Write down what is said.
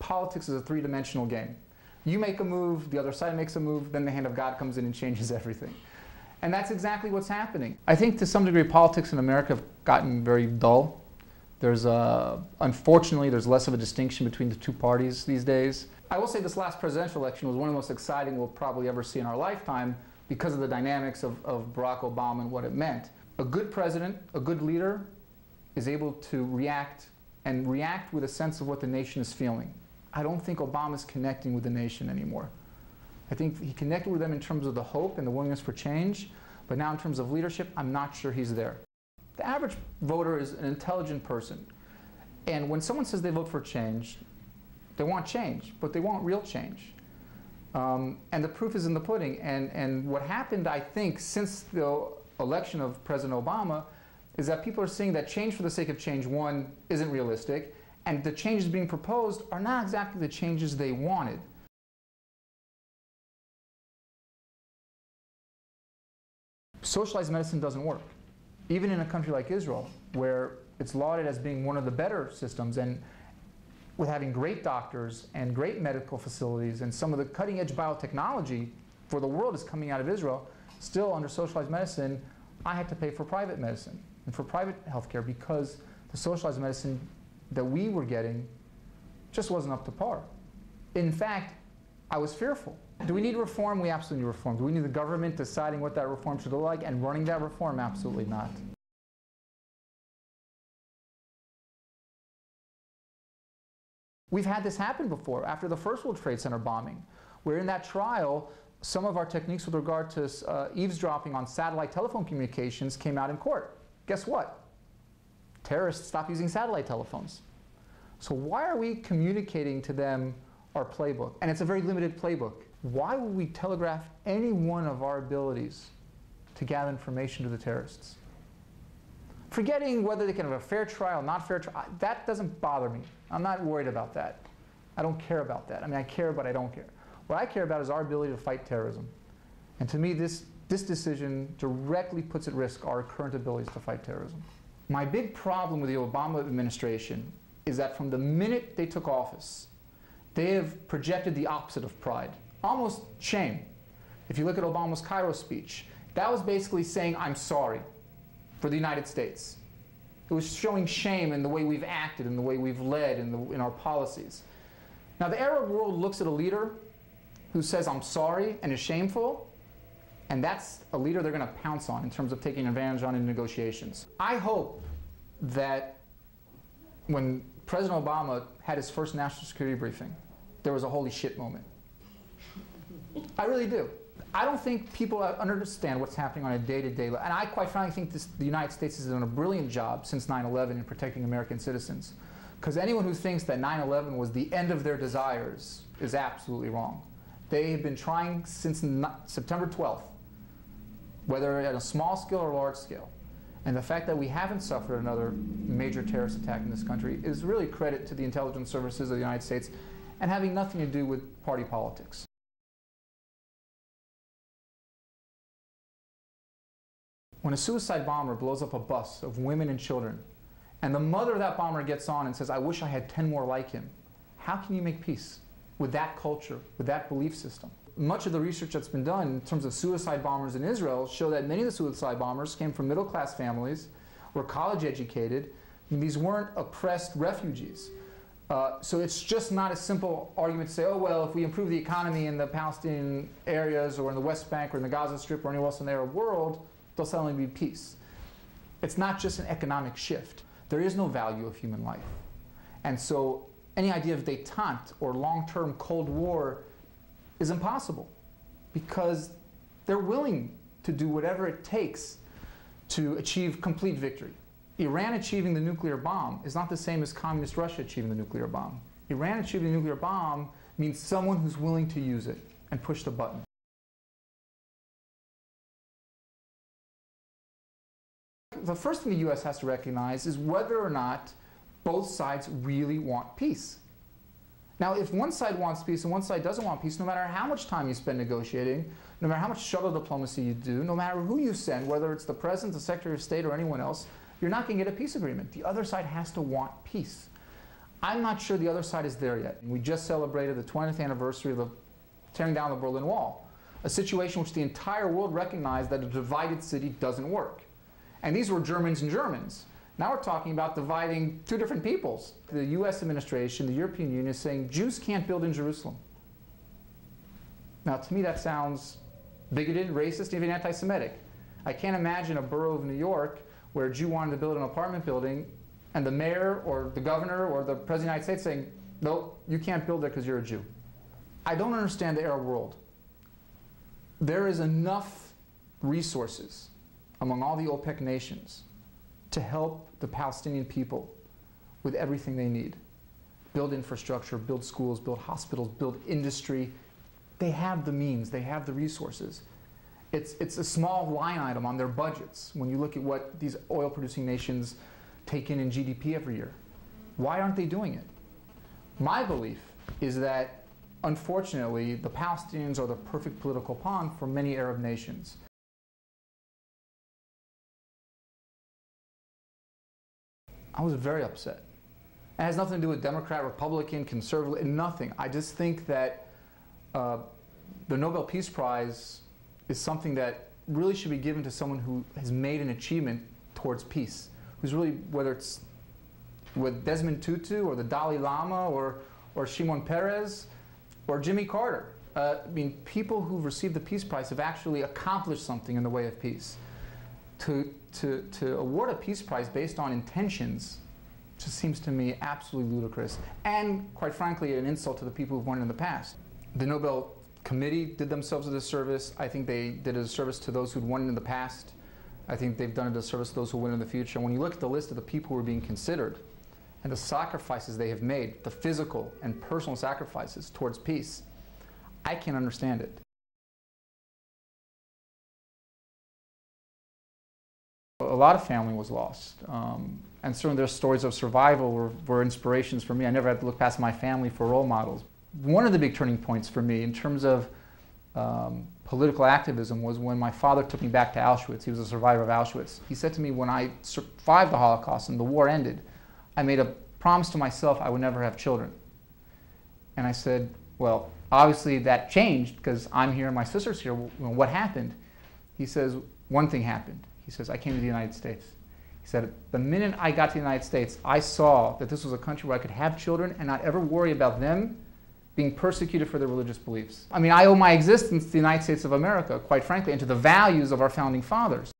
politics is a three-dimensional game. You make a move, the other side makes a move, then the hand of God comes in and changes everything. And that's exactly what's happening. I think to some degree politics in America have gotten very dull. Unfortunately, there's less of a distinction between the two parties these days. I will say this last presidential election was one of the most exciting we'll probably ever see in our lifetime because of the dynamics of Barack Obama and what it meant. A good president, a good leader, is able to react with a sense of what the nation is feeling. I don't think Obama's connecting with the nation anymore. I think he connected with them in terms of the hope and the willingness for change, but now in terms of leadership, I'm not sure he's there. The average voter is an intelligent person, and when someone says they vote for change, they want change, but they want real change. And the proof is in the pudding. And what happened, I think, since the election of President Obama is that people are seeing that change for the sake of change, one, isn't realistic, and the changes being proposed are not exactly the changes they wanted. Socialized medicine doesn't work. Even in a country like Israel, where it's lauded as being one of the better systems, and with having great doctors and great medical facilities, and some of the cutting-edge biotechnology for the world is coming out of Israel, still under socialized medicine, I had to pay for private medicine and for private healthcare because the socialized medicine that we were getting just wasn't up to par. In fact, I was fearful. Do we need reform? We absolutely need reform. Do we need the government deciding what that reform should look like and running that reform? Absolutely not. We've had this happen before after the first World Trade Center bombing, where in that trial, some of our techniques with regard to eavesdropping on satellite telephone communications came out in court. Guess what? Terrorists stopped using satellite telephones. So why are we communicating to them our playbook? And it's a very limited playbook. Why would we telegraph any one of our abilities to gather information to the terrorists? Forgetting whether they can have a fair trial, not fair trial, that doesn't bother me. I'm not worried about that. I don't care about that. I mean, I care, but I don't care. What I care about is our ability to fight terrorism. And to me, this decision directly puts at risk our current abilities to fight terrorism. My big problem with the Obama administration is that from the minute they took office, they have projected the opposite of pride, almost shame. If you look at Obama's Cairo speech, that was basically saying, I'm sorry for the United States. It was showing shame in the way we've acted, in the way we've led, in our policies. Now, the Arab world looks at a leader who says, I'm sorry, and is shameful, and that's a leader they're going to pounce on in terms of taking advantage on in negotiations. I hope that when President Obama had his first national security briefing, there was a holy shit moment. I really do. I don't think people understand what's happening on a day-to-day level. And I quite frankly think the United States has done a brilliant job since 9/11 in protecting American citizens. Because anyone who thinks that 9/11 was the end of their desires is absolutely wrong. They have been trying since September 12th, whether at a small scale or large scale. And the fact that we haven't suffered another major terrorist attack in this country is really credit to the intelligence services of the United States and having nothing to do with party politics. When a suicide bomber blows up a bus of women and children, and the mother of that bomber gets on and says, I wish I had 10 more like him, how can you make peace with that culture, with that belief system? Much of the research that's been done in terms of suicide bombers in Israel show that many of the suicide bombers came from middle-class families, were college-educated, and these weren't oppressed refugees. So it's just not a simple argument to say, oh, well, if we improve the economy in the Palestinian areas or in the West Bank or in the Gaza Strip or anywhere else in the Arab world, there'll suddenly be peace. It's not just an economic shift. There is no value of human life. And so any idea of détente or long-term Cold War is impossible because they're willing to do whatever it takes to achieve complete victory. Iran achieving the nuclear bomb is not the same as communist Russia achieving the nuclear bomb. Iran achieving the nuclear bomb means someone who's willing to use it and push the button. The first thing the U.S. has to recognize is whether or not both sides really want peace. Now, if one side wants peace and one side doesn't want peace, no matter how much time you spend negotiating, no matter how much shuttle diplomacy you do, no matter who you send, whether it's the President, the Secretary of State, or anyone else, you're not going to get a peace agreement. The other side has to want peace. I'm not sure the other side is there yet. We just celebrated the 20th anniversary of the tearing down the Berlin Wall, a situation which the entire world recognized that a divided city doesn't work. And these were Germans and Germans. Now we're talking about dividing two different peoples. The US administration, the European Union is saying Jews can't build in Jerusalem. Now to me that sounds bigoted, racist, even anti-Semitic. I can't imagine a borough of New York where a Jew wanted to build an apartment building and the mayor or the governor or the president of the United States saying, no, you can't build there because you're a Jew. I don't understand the Arab world. There is enough resources among all the OPEC nations to help the Palestinian people with everything they need. Build infrastructure, build schools, build hospitals, build industry. They have the means, they have the resources. It's a small line item on their budgets when you look at what these oil-producing nations take in GDP every year. Why aren't they doing it? My belief is that, unfortunately, the Palestinians are the perfect political pawn for many Arab nations. I was very upset. It has nothing to do with Democrat, Republican, conservative, nothing. I just think that the Nobel Peace Prize is something that really should be given to someone who has made an achievement towards peace, who's really, whether it's with Desmond Tutu or the Dalai Lama or Shimon Peres or Jimmy Carter. I mean, people who've received the Peace Prize have actually accomplished something in the way of peace. To award a Peace Prize based on intentions just seems to me absolutely ludicrous and, quite frankly, an insult to the people who've won in the past. The Nobel Committee did themselves a disservice. I think they did a disservice to those who'd won in the past. I think they've done a disservice to those who win in the future. When you look at the list of the people who are being considered and the sacrifices they have made, the physical and personal sacrifices towards peace, I can't understand it. A lot of family was lost, and certainly their stories of survival were inspirations for me. I never had to look past my family for role models. One of the big turning points for me in terms of political activism was when my father took me back to Auschwitz. He was a survivor of Auschwitz. He said to me, when I survived the Holocaust and the war ended, I made a promise to myself I would never have children. And I said, well, obviously that changed because I'm here and my sister's here. Well, what happened? He says, one thing happened. He says, I came to the United States. He said, the minute I got to the United States, I saw that this was a country where I could have children and not ever worry about them being persecuted for their religious beliefs. I mean, I owe my existence to the United States of America, quite frankly, and to the values of our founding fathers.